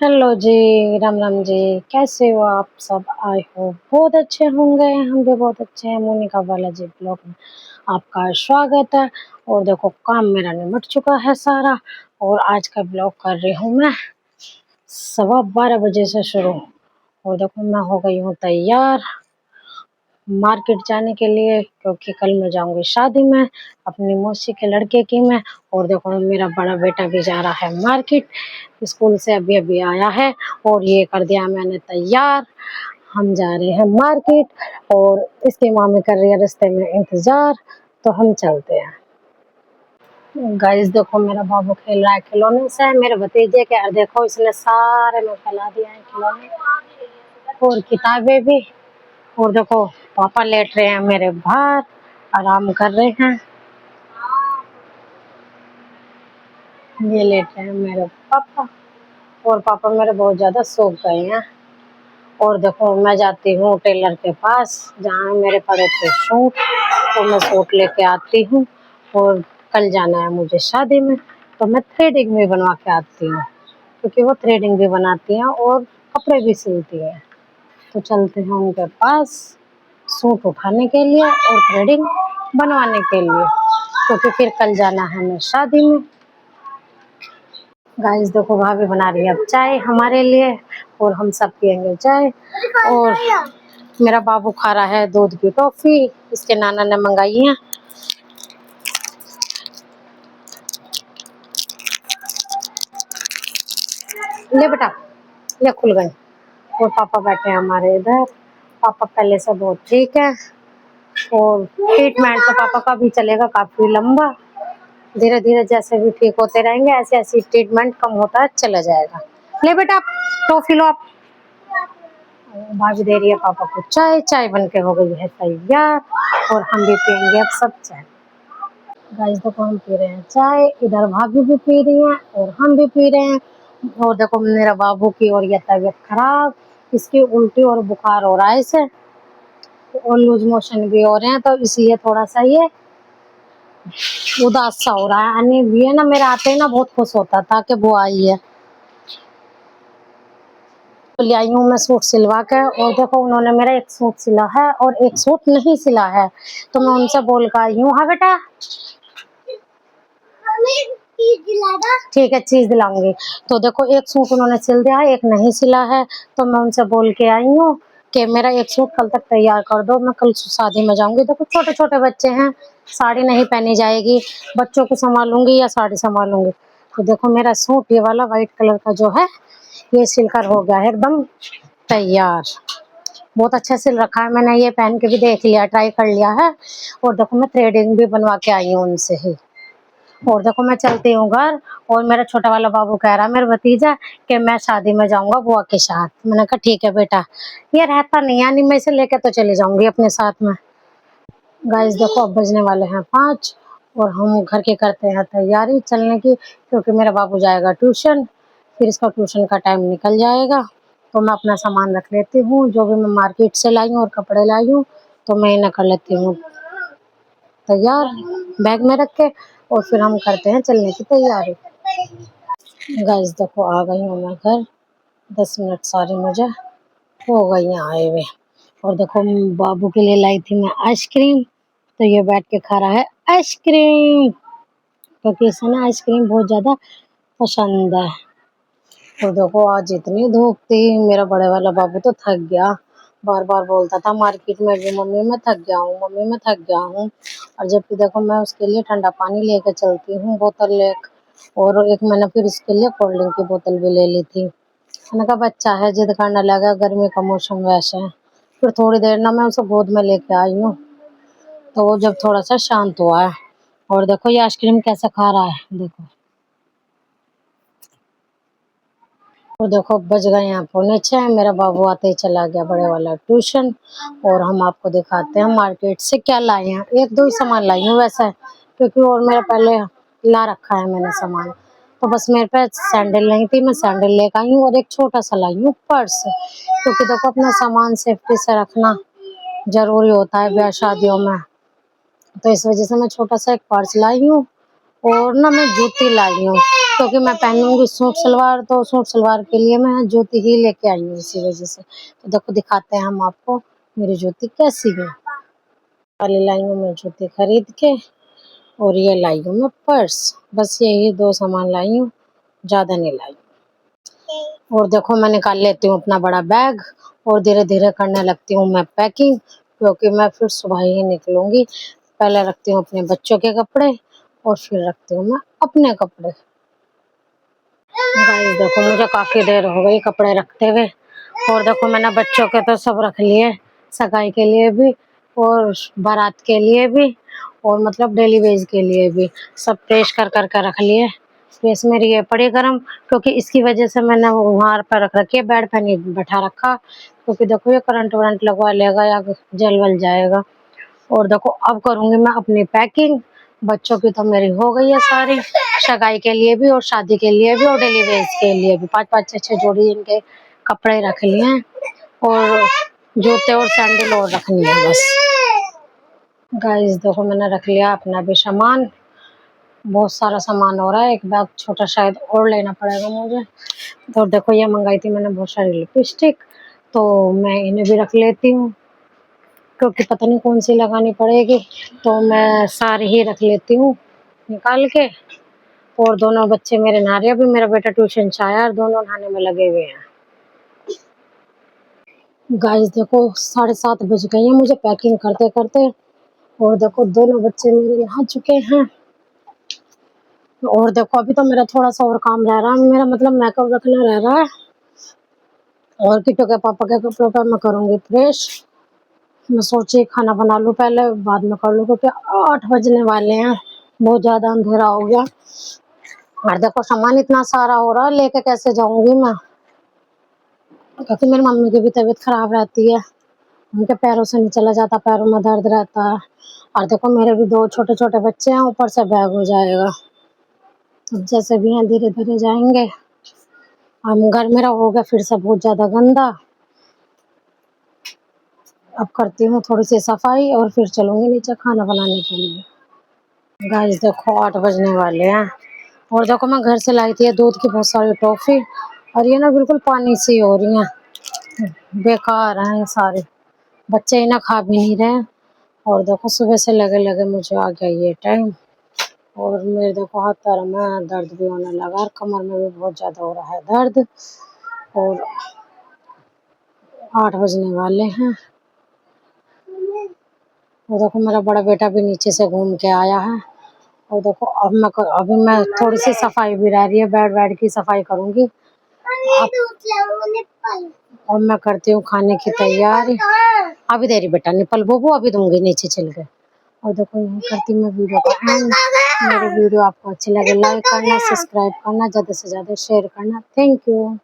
Hello जी, राम राम जी। कैसे हो आप सब? आई होप बहुत अच्छे होंगे। हम भी बहुत अच्छे हैं। मोनिका बालाजी ब्लॉग में आपका स्वागत है। और देखो, काम मेरा निमट चुका है सारा, और आज का ब्लॉग कर रही हूँ मैं 12:15 बजे से शुरू। और देखो, मैं हो गई हूँ तैयार मार्केट जाने के लिए, क्योंकि कल मैं जाऊंगी शादी में अपनी मौसी के लड़के की में। और देखो, मेरा बड़ा बेटा भी जा रहा है मार्केट, स्कूल से अभी अभी आया है और ये कर दिया मैंने तैयार। हम जा रहे हैं मार्केट और इसकी मामी कर रही है रास्ते में इंतजार, तो हम चलते हैं। गाइस देखो, मेरा बाबू खेल रहा है खिलौने से, मेरे भतीजे के। और देखो, इसने सारे में फैला दिया है खिलौने और किताबें भी। और देखो, पापा लेट रहे हैं मेरे बाहर, आराम कर रहे हैं। ये लेट रहे हैं मेरे पापा, और पापा मेरे बहुत ज्यादा सो गए हैं। और देखो, मैं जाती हूँ टेलर के पास जहाँ मेरे पड़े थे सूट, तो मैं सूट लेके आती हूँ। और कल जाना है मुझे शादी में, तो मैं थ्रेडिंग भी बनवा के आती हूँ, क्योंकि वो थ्रेडिंग भी बनाती हैं और कपड़े भी सिलती है। तो चलते हैं उनके पास सूट उठाने के लिए और थ्रेडिंग बनवाने के लिए, क्योंकि फिर कल जाना है हमें शादी में। गाइस देखो, भाभी बना रही है अब चाय हमारे लिए, और हम सब पियेंगे चाय। और मेरा बाबू खा रहा है दूध की टॉफी, इसके नाना ने मंगाई है। ले बेटा, ये खुल गई। और पापा बैठे हैं हमारे इधर। पापा पहले से बहुत ठीक है, और ट्रीटमेंट तो पापा का भी चलेगा काफी लंबा। धीरे धीरे जैसे भी ठीक होते रहेंगे, ऐसे ऐसे ट्रीटमेंट कम होता चला जाएगा। ले बेटा, टॉफी लो आप। भाभी दे रही है पापा को चाय। चाय बन के हो गई है तैयार, और हम भी पियेंगे अब सब चाय। गाइस देखो, हम पी रहे हैं चाय, इधर भाभी भी पी रही हैं और हम भी पी रहे हैं। और देखो, मेरा बाबू की और ये तबीयत खराब, इसकी उल्टी और बुखार हो रहा है इसे, और लूज मोशन भी हो रहे हैं, तो इसलिए थोड़ा सा ये उदास सा हो रहा है। अन्य भी है ना, मेरे आते ही ना बहुत खुश होता था कि वो आई है। तो ले आई हूँ मैं सूट सिलवा के। और देखो, उन्होंने मेरा एक सूट सिला है और एक सूट नहीं सिला है, तो मैं उनसे बोल कर आई हूँ। हाँ बेटा, ठीक है, चीज दिलाऊंगी। तो देखो, एक सूट उन्होंने सिल दिया है, एक नहीं सिला है, तो मैं उनसे बोल के आई हूँ कि मेरा एक सूट कल तक तैयार कर दो, मैं कल शादी में जाऊंगी। देखो, छोटे छोटे बच्चे हैं, साड़ी नहीं पहनी जाएगी, बच्चों को संभालूंगी या साड़ी संभालूंगी। तो देखो, मेरा सूट ये वाला व्हाइट कलर का जो है, ये सिलकर हो गया है एकदम तैयार। बहुत अच्छा सिल रखा है मैंने, ये पहन के भी देख लिया, ट्राई कर लिया है। और देखो, मैं थ्रेडिंग भी बनवा के आई हूँ उनसे ही। और देखो, मैं चलती हूँ घर, और मेरा छोटा वाला बाबू कह रहा है, मेरा भतीजा, कि मैं शादी में जाऊंगा बुआ के साथ। मैंने कहा ठीक है बेटा, ये रहता नहीं है, नहीं मैं इसे लेके तो चली जाऊंगी अपने साथ में। गाइस देखो, अब बजने वाले हैं 5, और हम घर के करते हैं तैयारी चलने की, क्योंकि मेरा बाबू जाएगा ट्यूशन, फिर इसका ट्यूशन का टाइम निकल जाएगा। तो मैं अपना सामान रख लेती हूँ, जो भी मैं मार्केट से लाई हूँ और कपड़े लाई हूँ, तो मैं इन्हें कर लेती हूँ तैयार बैग में रख के, और फिर हम करते हैं चलने की तैयारी। गाइस देखो, आ गई हूँ मैं घर, 10 मिनट सारी मुझे हो गई हैं आए हुए। और देखो, बाबू के लिए लाई थी मैं आइसक्रीम, तो ये बैठ के खा रहा है आइसक्रीम, क्योंकि इसे ना आइसक्रीम बहुत ज्यादा पसंद है। तो देखो, आज इतनी धूप थी, मेरा बड़े वाला बाबू तो थक गया, बार बार बोलता था मार्केट में भी, मम्मी मैं थक गया हूँ, मम्मी मैं थक गया हूँ। और जबकि देखो, मैं उसके लिए ठंडा पानी लेके चलती हूँ बोतल एक, और एक मैंने फिर इसके लिए कोल्ड ड्रिंक की बोतल भी ले ली थी। मैंने कहा बच्चा है, जिद करने लगा, गर्मी का मौसम वैसे है। फिर थोड़ी देर ना मैं उसे गोद में लेके आई हूँ, तो वो जब थोड़ा सा शांत हुआ है। और देखो, ये आइसक्रीम कैसे खा रहा है, देखो। और देखो, बज गए हैं 6:45, मेरा बाबू आते ही चला गया बड़े वाला ट्यूशन। और हम आपको दिखाते हैं मार्केट से क्या लाए हैं। एक दो ही सामान लाई हूँ वैसे, क्योंकि और मेरा पहले ला रखा है मैंने सामान। तो बस मेरे पे सैंडल नहीं थी, मैं सैंडल लेकर आई हूँ, और एक छोटा सा लाई हूँ पर्स, क्योंकि देखो, अपना सामान सेफ्टी से रखना जरूरी होता है ब्याह शादियों में। तो इस वजह से मैं छोटा सा एक पर्स लाई हूँ, और ना मैं जूती लाई हूँ क्योंकि मैं पहनूंगी सूट सलवार, तो सूट सलवार के लिए मैं जूती ही लेके आई हूँ इसी वजह से। तो देखो दिखाते हैं हम आपको मेरी जूती कैसी है। वाली लाई हूँ मैं जूती खरीद के, और ये लाई हूँ मैं पर्स। बस यही 2 सामान लाई हूँ, ज़्यादा नहीं लाई। और देखो मैं निकाल लेती हूँ अपना बड़ा बैग और धीरे धीरे करने लगती हूँ मैं पैकिंग, क्योंकि मैं फिर सुबह ही निकलूंगी। पहले रखती हूँ अपने बच्चों के कपड़े और फिर रखती हूँ मैं अपने कपड़े। गाइस देखो मुझे काफ़ी देर हो गई कपड़े रखते हुए, और देखो मैंने बच्चों के तो सब रख लिए, सगाई के लिए भी और बारात के लिए भी, और मतलब डेली वेज के लिए भी सब प्रेस कर कर कर रख लिए। प्रेस मेरी ये पड़ी गरम, क्योंकि इसकी वजह से मैंने वो वहाँ पर रख रखी है, बेड पे नहीं बैठा रखा, क्योंकि देखो ये करंट वरंट लगवा लेगा या जल वल जाएगा। और देखो अब करूँगी मैं अपनी पैकिंग। बच्चों की तो मेरी हो गई है सारी, सगाई के लिए भी और शादी के लिए भी और डेली वेज के लिए भी 5-5 6-6 जोड़ी इनके कपड़े रख लिए हैं, और जूते और सैंडल और रखनी है बस। गाइस देखो मैंने रख लिया अपना भी सामान, बहुत सारा सामान हो रहा है, एक बैग छोटा शायद और लेना पड़ेगा मुझे। तो देखो ये मंगाई थी मैंने बहुत सारी लिपस्टिक, तो मैं इन्हें भी रख लेती हूँ, क्योंकि पता नहीं कौन सी लगानी पड़ेगी, तो मैं सारी ही रख लेती हूँ निकाल के। और दोनों बच्चे मेरे नहा रहे हैं, अभी मेरा बेटा ट्यूशन से आया और दोनों नहाने में लगे हुए हैं। गाइस देखो 7:30 बज गए हैं मुझे पैकिंग करते करते, और देखो दोनों बच्चे मेरे नहा चुके हैं। और देखो अभी तो मेरा थोड़ा सा और काम रह रहा है, मेरा मतलब मेकअप रखना रह रहा है, और किट्टू के पापा के कपड़ों पर मैं करूँगी प्रेस। मैं सोची खाना बना लूँ पहले, बाद में कर लूँ, क्योंकि 8 बजने वाले हैं, बहुत ज़्यादा अंधेरा हो गया। और देखो सामान इतना सारा हो रहा है, लेके कैसे जाऊंगी मैं, क्योंकि मेरी मम्मी की भी तबीयत खराब रहती है, उनके पैरों से नहीं चला जाता, पैरों में दर्द रहता है। और देखो मेरे भी 2 छोटे छोटे बच्चे हैं, ऊपर से बैग हो जाएगा। अब जैसे भी हैं धीरे धीरे जाएंगे। हम घर मेरा हो गया फिर से बहुत ज़्यादा गंदा। अब करती हूँ थोड़ी सी सफाई और फिर चलूंगी नीचे खाना बनाने के लिए। गाइस देखो 8 बजने वाले हैं, और देखो मैं घर से लाई थी दूध की बहुत सारी टॉफी, और ये ना बिल्कुल पानी सी हो रही हैं, बेकार हैं ये सारे, बच्चे इन्हें खा भी नहीं रहे। और देखो सुबह से लगे लगे मुझे आ गया ये टाइम, और मेरे देखो हाथ पैरों में दर्द भी होने लगा और कमर में भी बहुत ज़्यादा हो रहा है दर्द। और 8 बजने वाले हैं, और देखो मेरा बड़ा बेटा भी नीचे से घूम के आया है। और देखो अभी मैं थोड़ी सी सफाई भी रह रही है, बेड की सफाई करूंगी और मैं करती हूँ खाने की तैयारी। अभी दे रही बेटा निपल बोबो, अभी दूंगी नीचे चल के। और देखो यही करती मैं वीडियो का एंड। मेरी वीडियो आपको अच्छी लगे लाइक करना, सब्सक्राइब करना, ज़्यादा से ज़्यादा शेयर करना। Thank you.